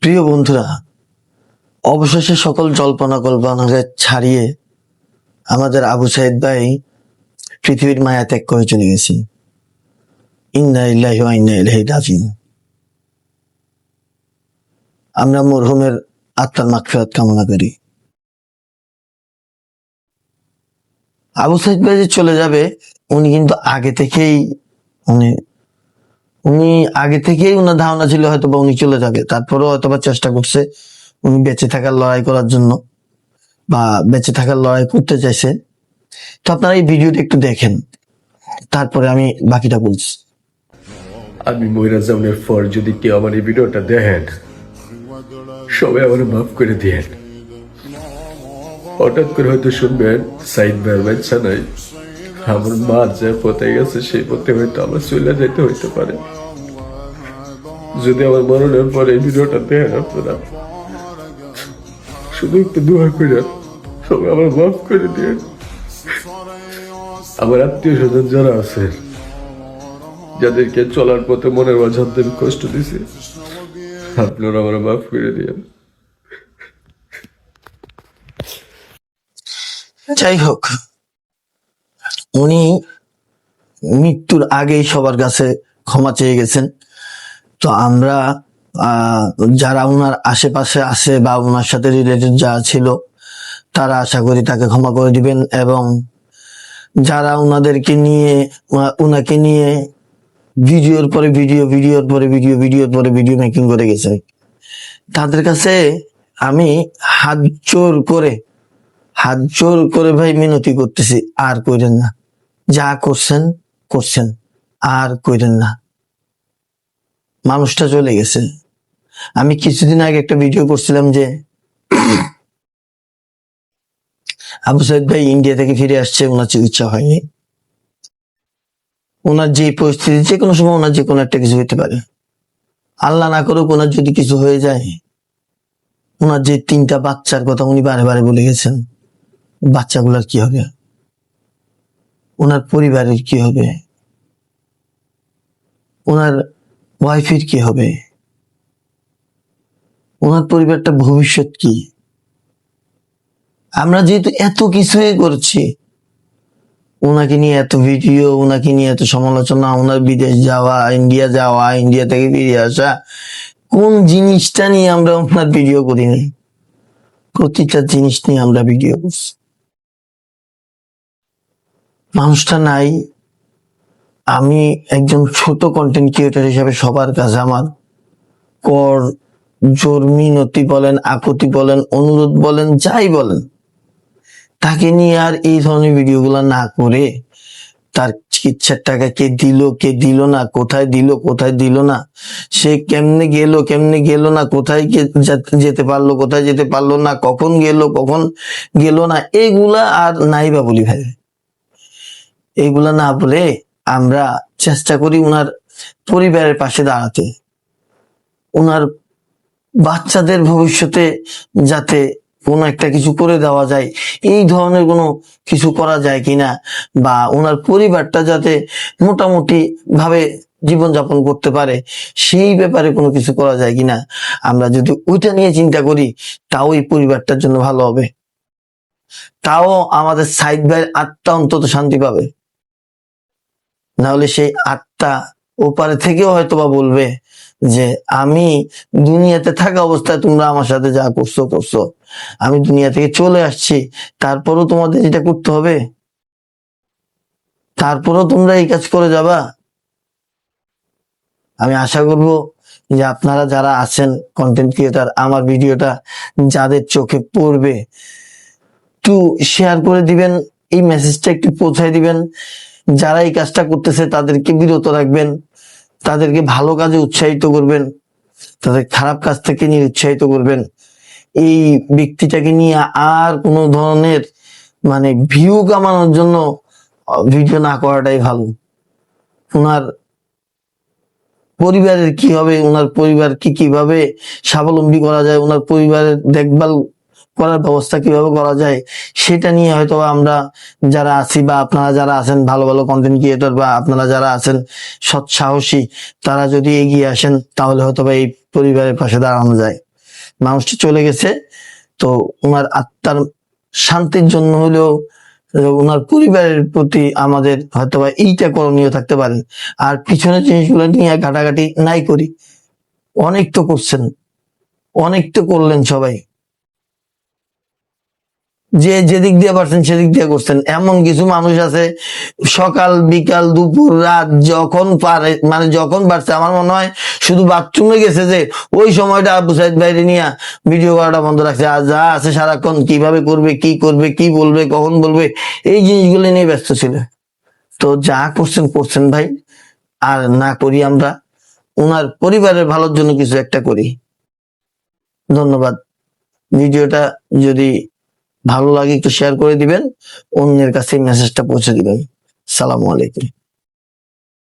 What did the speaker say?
প্রিয় বন্ধুরা, অবশেষে সকল জল্পনা কল্পনাকে ছাড়িয়ে আমাদের আবু সাইদ ভাই পৃথিবীর মায়া ত্যাগ করে চলে গেছে। ইন্না লিল্লাহি ওয়া ইন্না ইলাইহি রাজিউন। আমরা মরহুমের আত্মার মাগফিরাত কামনা করি। আবু সাইদ ভাই যে চলে যাবে, উনি কিন্তু আগে থেকেই উনি আগে থেকেই উনার ধারণা ছিল হয়তো বা উনি চলে যাবে। তারপরেও হয়তো বা চেষ্টা করছে উনি বেঁচে থাকার লড়াই করার জন্য, বা বেঁচে থাকার লড়াই করতে চাইছে। তো আপনারা এই ভিডিওটা একটু দেখেন, তারপরে আমি বাকিটা বলছি। আমি মইরা যাওয়ার পর যদি কেউ আমার এই ভিডিওটা দেখেন, সবাই আমার মাফ করে দিয়েন। হঠাৎ করে হয়তো শুনবেন সাইদ ভাইয়ের বাচ্চা নাই, আমার মা যে পথে গেছে সেই পথে হয়তো আমার চলে যাইতে হইতে পারে। যদি আমার মরণের পরে এই ভিডিওটা দেখেন আপনারা, শুধু একটু দোয়া করে সবাই আমার মাফ করে দিয়েন। আমার আত্মীয় স্বজন যারা আছে, যাদেরকে চলার পথে মনের মাঝে কষ্ট দিছে, আপনারা আমার মাফ করে দিয়েন। যাই হোক, উনি মৃত্যুর আগেই সবার কাছে ক্ষমা চেয়ে গেছেন। তো আমরা যারা ওনার আশেপাশে আছে বা ওনার সাথে রিলেটেড যা ছিল, তারা আশা করি তাকে ক্ষমা করে দিবেন। এবং যারা ওনাদেরকে নিয়ে ওনাকে নিয়ে ভিডিওর পরে ভিডিও মেকিং করে গেছে, তাদের কাছে আমি হাত জোর করে ভাই মিনতি করতেছি, আর কইরেন না। যা করছেন আর কইরেন না। মানুষটা চলে গেছে। আমি কিছুদিন আগে একটা ভিডিও করছিলাম যে আবু সাইদ ভাই ইন্ডিয়া থেকে ফিরে আসছে, ওনার চিকিৎসা হয়নি। ওনার যে পরিস্থিতি, যে কোনো সময় ওনার যে কোনো একটা কিছু হতে পারে। আল্লাহ না করুক, ওনার যদি কিছু হয়ে যায়, ওনার যে 3টা বাচ্চার কথা উনি বারে বলে গেছেন, বাচ্চাগুলার কি হবে? ওনার পরিবারের কি হবে? ওনার ওয়াইফের কি হবে? ওনার পরিবারটা ভবিষ্যৎ কি? আমরা যেহেতু এত কিছুই করছি, ওনাকে নিয়ে এত ভিডিও, ওনাকে নিয়ে এত সমালোচনা, ওনার বিদেশ যাওয়া, ইন্ডিয়া থেকে ফিরে আসা, কোন জিনিসটা নিয়ে আমরা ওনার ভিডিও করিনি? প্রতিটা জিনিস নিয়ে আমরা ভিডিও করছি। মানুষটা নাই। আমি একজন ছোট কন্টেন্ট ক্রিয়েটর হিসাবে সবার কাছে আমার কর জোর মিনতি বলেন, আকুতি বলেন, অনুরোধ বলেন, যাই বলেন, তাকে নিয়ে আর এই ধরনের ভিডিওগুলো না করে, তার চিকিৎসার টাকা কে দিল না, কোথায় দিল না, সে কেমনে গেল না, কোথায় যেতে পারলো না, কখন গেল না, এগুলা আর নাই বা বলি ভাই। এগুলা না বলে আমরা চেষ্টা করি ওনার পরিবারের পাশে দাঁড়াতে, ওনার বাচ্চাদের ভবিষ্যতে যাতে কোনো একটা কিছু করে দেওয়া যায়, এই ধরনের কোনো কিছু করা যায় কিনা, বা ওনার পরিবারটা যাতে মোটামুটি ভাবে জীবনযাপন করতে পারে, সেই ব্যাপারে কোনো কিছু করা যায় কিনা। আমরা যদি ওইটা নিয়ে চিন্তা করি, তাও এই পরিবারটার জন্য ভালো হবে, তাও আমাদের সাইদ ভাইয়ের আত্মা অন্তত শান্তি পাবে। নাহলে সেই আত্মা ওপারে থেকেও হয়তো বা বলবে যে আমি দুনিয়াতে থাকা অবস্থায় তোমরা আমার সাথে যা করছো, আমি দুনিয়া থেকে চলে আসছি, তারপরও তোমাদের এটা করতে হবে, তারপরও তোমরা এই কাজ করে যাবা। আমি আশা করব যে আপনারা যারা আছেন কন্টেন্ট ক্রিয়েটার, আমার ভিডিওটা যাদের চোখে পড়বে, একটু শেয়ার করে দিবেন, এই মেসেজটা একটু পৌঁছায় দিবেন। যারা এই কাজটা করতেছে তাদেরকে বিরত রাখবেন, তাদেরকে ভালো কাজে উৎসাহিত করবেন, তাদের খারাপ কাজ থেকে নিরুৎসাহিত করবেন। এই ব্যক্তিটাকে নিয়ে আর কোনো ধরনের ভিউ কামানোর জন্য ভিডিও না করাটাই ভালো। ওনার পরিবারের কি হবে, ওনার পরিবারকে কিভাবে স্বাবলম্বী করা যায়, ওনার পরিবারের দেখভাল করার ব্যবস্থা কিভাবে করা যায়, সেটা নিয়ে হয়তো আমরা যারা আছি, বা আপনারা যারা আছেন ভালো কন্টেন্ট ক্রিয়েটর, বা আপনারা যারা আছেন সৎ সাহসী, তারা যদি এগিয়ে আসেন, তাহলে হয়তো বা এই পরিবারের পাশে দাঁড়ানো যায়। মানুষটি চলে গেছে, তো ওনার আত্মার শান্তির জন্য হলেও ওনার পরিবারের প্রতি আমাদের হয়তোবা এইটা করণীয় থাকতে পারে। আর পিছনের জিনিসগুলো নিয়ে ঘাটাঘাটি নাই করি। অনেক তো করছেন, অনেক তো করলেন সবাই, যে যেদিক দিয়ে পারছেন সেদিক দিয়ে করছেন। এমন কিছু মানুষ আছে সকাল বিকাল দুপুর রাত যখন পারে, মানে যখন পারছে, আমার মনে হয় শুধু বাথরুমে গেছে যে ওই সময়টা আবু সাইদ বাইরে নিয়ে ভিডিও করাটা বন্ধ রাখছে। আর যা আছে সারাক্ষণ কিভাবে করবে, কি করবে, কি বলবে, কখন বলবে, এই জিনিসগুলো নিয়ে ব্যস্ত ছিল। তো যা করছেন করছেন ভাই, আর না করি আমরা, ওনার পরিবারের ভালোর জন্য কিছু একটা করি। ধন্যবাদ। ভিডিওটা যদি ভালো লাগে একটু শেয়ার করে দিবেন, অন্যের কাছে মেসেজটা পৌঁছে দিবেন। সালামু আলাইকুম।